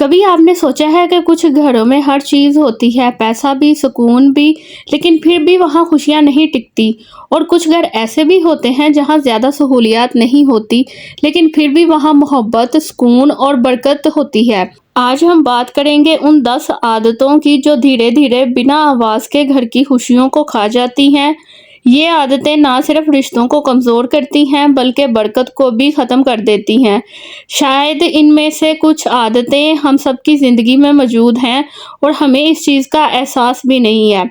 کبھی آپ نے سوچا ہے کہ کچھ گھروں میں ہر چیز ہوتی ہے، پیسہ بھی، سکون بھی، لیکن پھر بھی وہاں خوشیاں نہیں ٹکتی؟ اور کچھ گھر ایسے بھی ہوتے ہیں جہاں زیادہ سہولیات نہیں ہوتی، لیکن پھر بھی وہاں محبت، سکون اور برکت ہوتی ہے۔ آج ہم بات کریں گے ان 10 عادتوں کی جو دھیرے دھیرے بنا آواز کے گھر کی خوشیوں کو کھا جاتی ہیں۔ یہ عادتیں نہ صرف رشتوں کو کمزور کرتی ہیں بلکہ برکت کو بھی ختم کر دیتی ہیں۔ شاید ان میں سے کچھ عادتیں ہم سب کی زندگی میں موجود ہیں اور ہمیں اس چیز کا احساس بھی نہیں ہے۔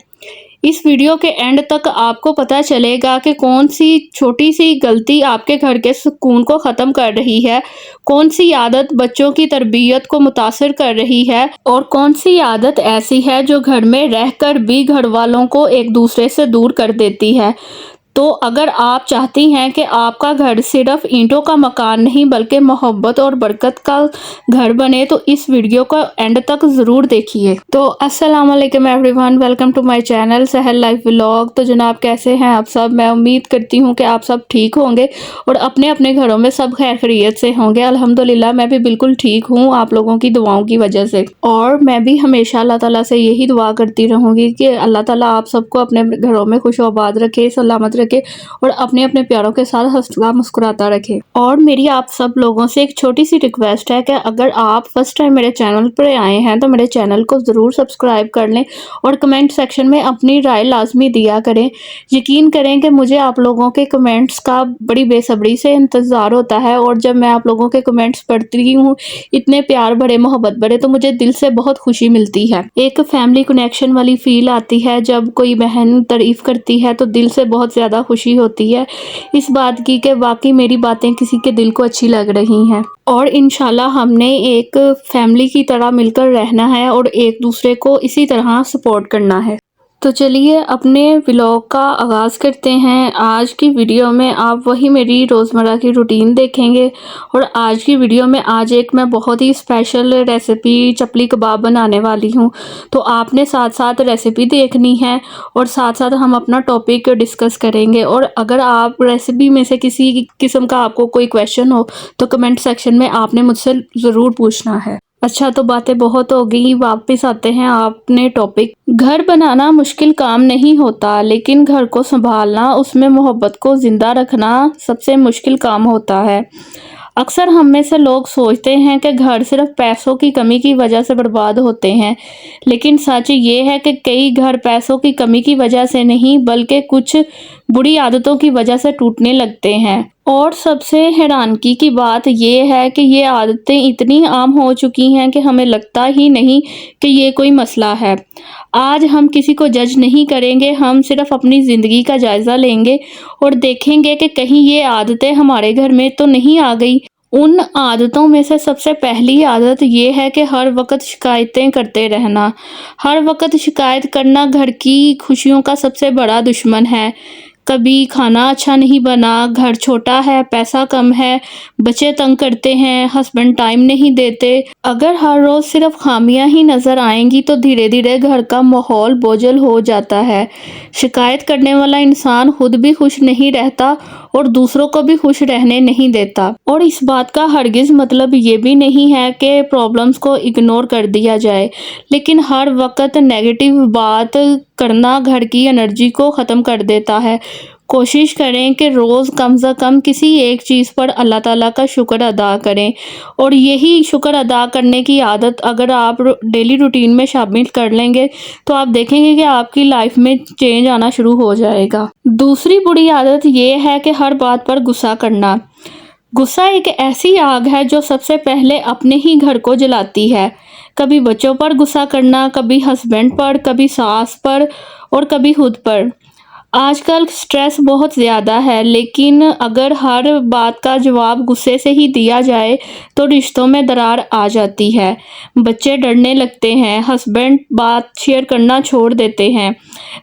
اس ویڈیو کے اینڈ تک آپ کو پتہ چلے گا کہ کون سی چھوٹی سی غلطی آپ کے گھر کے سکون کو ختم کر رہی ہے، کون سی عادت بچوں کی تربیت کو متاثر کر رہی ہے، اور کون سی عادت ایسی ہے جو گھر میں رہ کر بھی گھر والوں کو ایک دوسرے سے دور کر دیتی ہے۔ تو اگر آپ چاہتی ہیں کہ آپ کا گھر صرف اینٹوں کا مکان نہیں بلکہ محبت اور برکت کا گھر بنے تو اس ویڈیو کو اینڈ تک ضرور دیکھیے۔ تو السلام علیکم everyone, welcome to my channel Sahal life vlog. تو جناب کیسے ہیں آپ سب؟ میں امید کرتی ہوں کہ آپ سب ٹھیک ہوں گے اور اپنے اپنے گھروں میں سب خیر خیریت سے ہوں گے۔ الحمدللہ میں بھی بالکل ٹھیک ہوں آپ لوگوں کی دعاؤں کی وجہ سے، اور میں بھی ہمیشہ اللہ تعالیٰ سے یہی دعا کرتی رہوں گی کہ اللہ تعالیٰ آپ سب کو اپنے گھروں میں خوش و آباد رکھے، سلامت رکھے اور اپنے اپنے پیاروں کے ساتھ ہنستا مسکراتا رکھے۔ اور میری آپ سب لوگوں سے ایک چھوٹی سی ریکویسٹ ہے کہ اگر آپ فرسٹ ٹائم میرے چینل پر آئے ہیں تو میرے چینل کو ضرور سبسکرائب کر لیں اور کمنٹ سیکشن میں اپنی رائے لازمی دیا کریں۔ یقین کریں کہ مجھے آپ لوگوں کے کمنٹس کا بڑی بے صبری سے انتظار ہوتا ہے، اور جب میں آپ لوگوں کے کمنٹس پڑھتی ہوں اتنے پیار بڑے، محبت بڑے، تو مجھے دل سے بہت خوشی ملتی ہے۔ ایک فیملی کنیکشن والی فیل آتی ہے جب کوئی بہن تعریف کرتی ہے تو دل سے بہت زیادہ خوشی ہوتی ہے اس بات کی کہ واقعی میری باتیں کسی کے دل کو اچھی لگ رہی ہیں، اور انشاءاللہ ہم نے ایک فیملی کی طرح مل کر رہنا ہے اور ایک دوسرے کو اسی طرح سپورٹ کرنا ہے۔ تو چلیے اپنے ولاگ کا آغاز کرتے ہیں۔ آج کی ویڈیو میں آپ وہی میری روزمرہ کی روٹین دیکھیں گے، اور آج کی ویڈیو میں میں بہت ہی اسپیشل ریسیپی چپلی کباب بنانے والی ہوں، تو آپ نے ساتھ ساتھ ریسیپی دیکھنی ہے اور ساتھ ساتھ ہم اپنا ٹاپک ڈسکس کریں گے۔ اور اگر آپ ریسیپی میں سے کسی قسم کا آپ کو کوئی کویشچن ہو تو کمنٹ سیکشن میں آپ نے مجھ سے ضرور پوچھنا ہے۔ اچھا تو باتیں بہت ہو گئی، واپس آتے ہیں اپنے ٹاپک۔ گھر بنانا مشکل کام نہیں ہوتا، لیکن گھر کو سنبھالنا، اس میں محبت کو زندہ رکھنا سب سے مشکل کام ہوتا ہے۔ اکثر ہم میں سے لوگ سوچتے ہیں کہ گھر صرف پیسوں کی کمی کی وجہ سے برباد ہوتے ہیں، لیکن سچ یہ ہے کہ کئی گھر پیسوں کی کمی کی وجہ سے نہیں بلکہ کچھ بری عادتوں کی وجہ سے ٹوٹنے لگتے ہیں۔ اور سب سے حیرانگی کی بات یہ ہے کہ یہ عادتیں اتنی عام ہو چکی ہیں کہ ہمیں لگتا ہی نہیں کہ یہ کوئی مسئلہ ہے۔ آج ہم کسی کو جج نہیں کریں گے، ہم صرف اپنی زندگی کا جائزہ لیں گے اور دیکھیں گے کہ کہیں یہ عادتیں ہمارے گھر میں تو نہیں آ گئی۔ ان عادتوں میں سے سب سے پہلی عادت یہ ہے کہ ہر وقت شکایتیں کرتے رہنا۔ ہر وقت شکایت کرنا گھر کی خوشیوں کا سب سے بڑا دشمن ہے۔ کبھی کھانا اچھا نہیں بنا، گھر چھوٹا ہے، پیسہ کم ہے، بچے تنگ کرتے ہیں، ہسبینڈ ٹائم نہیں دیتے۔ اگر ہر روز صرف خامیاں ہی نظر آئیں گی تو دھیرے دھیرے گھر کا ماحول بوجھل ہو جاتا ہے۔ شکایت کرنے والا انسان خود بھی خوش نہیں رہتا اور دوسروں کو بھی خوش رہنے نہیں دیتا۔ اور اس بات کا ہرگز مطلب یہ بھی نہیں ہے کہ پرابلمز کو اگنور کر دیا جائے، لیکن ہر وقت نیگیٹو بات کرنا گھر کی انرجی کو ختم کر دیتا ہے۔ کوشش کریں کہ روز کم سے کم کسی ایک چیز پر اللہ تعالیٰ کا شکر ادا کریں، اور یہی شکر ادا کرنے کی عادت اگر آپ ڈیلی روٹین میں شامل کر لیں گے تو آپ دیکھیں گے کہ آپ کی لائف میں چینج آنا شروع ہو جائے گا۔ دوسری بری عادت یہ ہے کہ ہر بات پر غصہ کرنا۔ غصہ ایک ایسی آگ ہے جو سب سے پہلے اپنے ہی گھر کو جلاتی ہے۔ کبھی بچوں پر غصہ کرنا، کبھی ہسبینڈ پر، کبھی ساس پر اور کبھی خود پر۔ آج کل سٹریس بہت زیادہ ہے، لیکن اگر ہر بات کا جواب غصے سے ہی دیا جائے تو رشتوں میں درار آ جاتی ہے، بچے ڈرنے لگتے ہیں، ہسبینڈ بات شیئر کرنا چھوڑ دیتے ہیں،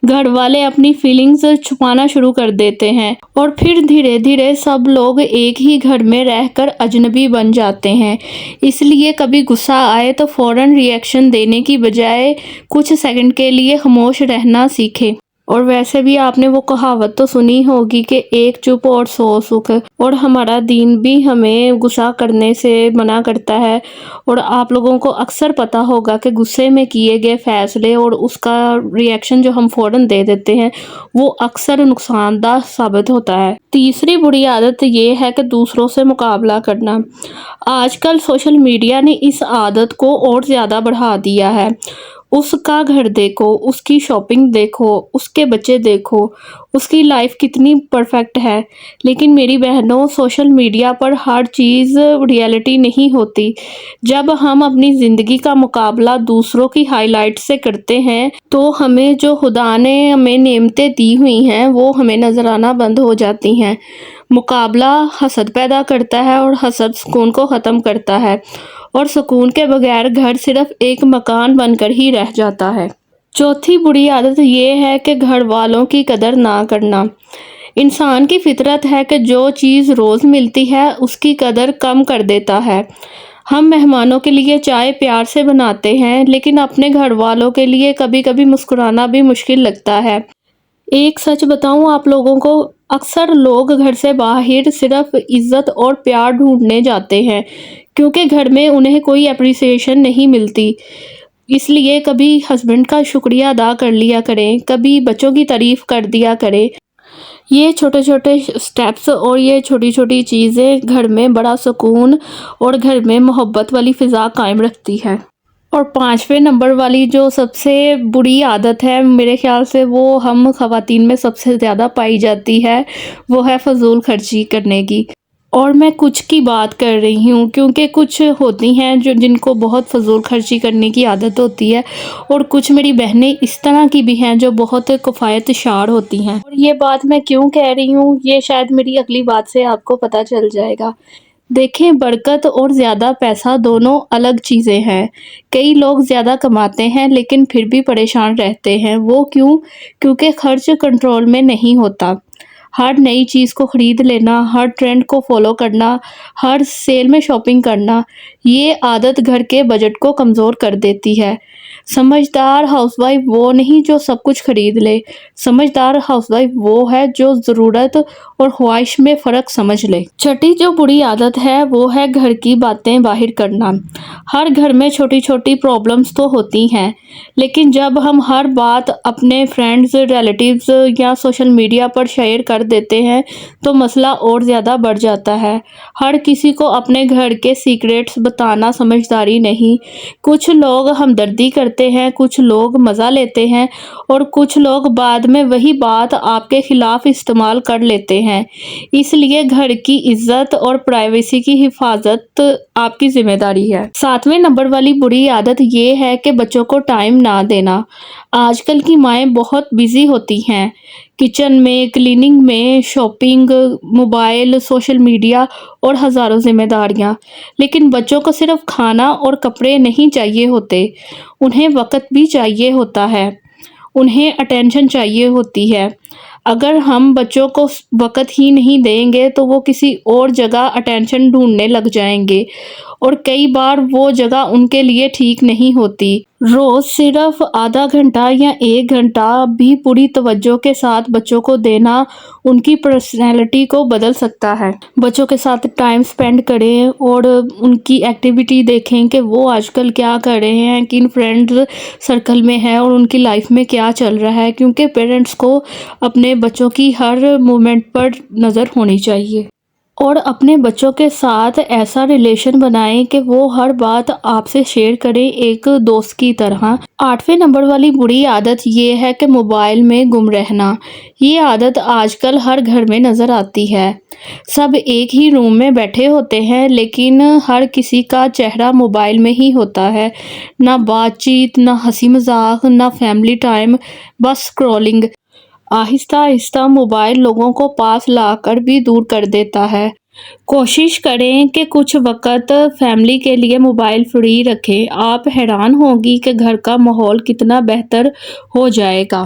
گھر والے اپنی فیلنگز چھپانا شروع کر دیتے ہیں، اور پھر دھیرے دھیرے سب لوگ ایک ہی گھر میں رہ کر اجنبی بن جاتے ہیں۔ اس لیے کبھی غصہ آئے تو فوراً ری ایکشن دینے کی بجائے کچھ سیکنڈ کے لیے خاموش رہنا سیکھیں۔ اور ویسے بھی آپ نے وہ کہاوت تو سنی ہوگی کہ ایک چپ اور 100 سکھ، اور ہمارا دین بھی ہمیں غصہ کرنے سے منع کرتا ہے، اور آپ لوگوں کو اکثر پتہ ہوگا کہ غصے میں کیے گئے فیصلے اور اس کا ری ایکشن جو ہم فوراً دے دیتے ہیں وہ اکثر نقصان دہ ثابت ہوتا ہے۔ تیسری بری عادت یہ ہے کہ دوسروں سے مقابلہ کرنا۔ آج کل سوشل میڈیا نے اس عادت کو اور زیادہ بڑھا دیا ہے۔ اس کا گھر دیکھو، اس کی شاپنگ دیکھو، اس کے بچے دیکھو، اس کی لائف کتنی پرفیکٹ ہے، لیکن میری بہنوں سوشل میڈیا پر ہر چیز ریئلٹی نہیں ہوتی۔ جب ہم اپنی زندگی کا مقابلہ دوسروں کی ہائی لائٹ سے کرتے ہیں تو ہمیں جو خدا نے ہمیں نعمتیں دی ہوئی ہیں وہ ہمیں نظر آنا بند ہو جاتی ہیں۔ مقابلہ حسد پیدا کرتا ہے اور حسد سکون کو ختم کرتا ہے، اور سکون کے بغیر گھر صرف ایک مکان بن کر ہی رہ جاتا ہے۔ چوتھی بری عادت یہ ہے کہ گھر والوں کی قدر نہ کرنا۔ انسان کی فطرت ہے کہ جو چیز روز ملتی ہے اس کی قدر کم کر دیتا ہے۔ ہم مہمانوں کے لیے چائے پیار سے بناتے ہیں، لیکن اپنے گھر والوں کے لیے کبھی کبھی مسکرانا بھی مشکل لگتا ہے۔ ایک سچ بتاؤں آپ لوگوں کو، اکثر لوگ گھر سے باہر صرف عزت اور پیار ڈھونڈنے جاتے ہیں، کیونکہ گھر میں انہیں کوئی اپریسیشن نہیں ملتی۔ اس لیے کبھی ہسبینڈ کا شکریہ ادا کر لیا کریں، کبھی بچوں کی تعریف کر دیا کریں۔ یہ چھوٹے چھوٹے سٹیپس اور یہ چھوٹی چھوٹی چیزیں گھر میں بڑا سکون اور گھر میں محبت والی فضا قائم رکھتی ہے۔ اور 5ویں نمبر والی جو سب سے بری عادت ہے میرے خیال سے، وہ ہم خواتین میں سب سے زیادہ پائی جاتی ہے، وہ ہے فضول خرچی کرنے کی۔ اور میں کچھ کی بات کر رہی ہوں کیونکہ کچھ ہوتی ہیں جن کو بہت فضول خرچی کرنے کی عادت ہوتی ہے، اور کچھ میری بہنیں اس طرح کی بھی ہیں جو بہت کفایت شعار ہوتی ہیں۔ اور یہ بات میں کیوں کہہ رہی ہوں یہ شاید میری اگلی بات سے آپ کو پتہ چل جائے گا۔ دیکھیں، برکت اور زیادہ پیسہ دونوں الگ چیزیں ہیں۔ کئی لوگ زیادہ کماتے ہیں لیکن پھر بھی پریشان رہتے ہیں۔ وہ کیوں؟ کیونکہ خرچ کنٹرول میں نہیں ہوتا۔ ہر نئی چیز کو خرید لینا، ہر ٹرینڈ کو فالو کرنا، ہر سیل میں شاپنگ کرنا، یہ عادت گھر کے بجٹ کو کمزور کر دیتی ہے۔ سمجھدار ہاؤس وائف وہ نہیں جو سب کچھ خرید لے، سمجھدار ہاؤس وائف وہ ہے جو ضرورت اور خواہش میں فرق سمجھ لے۔ چھٹی جو بری عادت ہے وہ ہے گھر کی باتیں باہر کرنا۔ ہر گھر میں چھوٹی چھوٹی پرابلمز تو ہوتی ہیں، لیکن جب ہم ہر بات اپنے فرینڈز، ریلیٹیوز یا سوشل میڈیا پر شیئر کر دیتے ہیں تو مسئلہ اور زیادہ بڑھ جاتا ہے۔ ہر کسی کو اپنے گھر کے سیکریٹس بتانا سمجھداری نہیں۔ کچھ لوگ ہمدردی کرتے ہیں، کچھ لوگ مزہ لیتے ہیں، اور کچھ لوگ بعد میں وہی بات آپ کے خلاف استعمال کر لیتے ہیں۔ اس لیے گھر کی عزت اور پرائیویسی کی حفاظت آپ کی ذمہ داری ہے۔ 7ویں نمبر والی بری عادت یہ ہے کہ بچوں کو ٹائم نہ دینا۔ آج کل کی مائیں بہت بیزی ہوتی ہیں، کچن میں، کلیننگ میں، شاپنگ، موبائل، سوشل میڈیا اور ہزاروں ذمہ داریاں، لیکن بچوں کو صرف کھانا اور کپڑے نہیں چاہیے ہوتے، انہیں وقت بھی چاہیے ہوتا ہے، انہیں اٹینشن چاہیے ہوتی ہے۔ اگر ہم بچوں کو وقت ہی نہیں دیں گے تو وہ کسی اور جگہ اٹینشن ڈھونڈنے لگ جائیں گے، اور کئی بار وہ جگہ ان کے لیے ٹھیک نہیں ہوتی۔ روز صرف آدھا گھنٹہ یا 1 گھنٹہ بھی پوری توجہ کے ساتھ بچوں کو دینا ان کی پرسنالٹی کو بدل سکتا ہے۔ بچوں کے ساتھ ٹائم سپینڈ کریں اور ان کی ایکٹیویٹی دیکھیں کہ وہ آج کل کیا کر رہے ہیں، کن فرینڈز سرکل میں ہیں اور ان کی لائف میں کیا چل رہا ہے، کیونکہ پیرنٹس کو اپنے بچوں کی ہر مومنٹ پر نظر ہونی چاہیے۔ اور اپنے بچوں کے ساتھ ایسا ریلیشن بنائیں کہ وہ ہر بات آپ سے شیئر کریں، ایک دوست کی طرح۔ 8ویں نمبر والی بری عادت یہ ہے کہ موبائل میں گم رہنا۔ یہ عادت آج کل ہر گھر میں نظر آتی ہے۔ سب ایک ہی روم میں بیٹھے ہوتے ہیں لیکن ہر کسی کا چہرہ موبائل میں ہی ہوتا ہے۔ نہ بات چیت، نہ ہنسی مذاق، نہ فیملی ٹائم، بس اسکرولنگ۔ آہستہ آہستہ موبائل لوگوں کو پاس لا کر بھی دور کر دیتا ہے۔ کوشش کریں کہ کچھ وقت فیملی کے لیے موبائل فری رکھیں، آپ حیران ہوں گی کہ گھر کا ماحول کتنا بہتر ہو جائے گا۔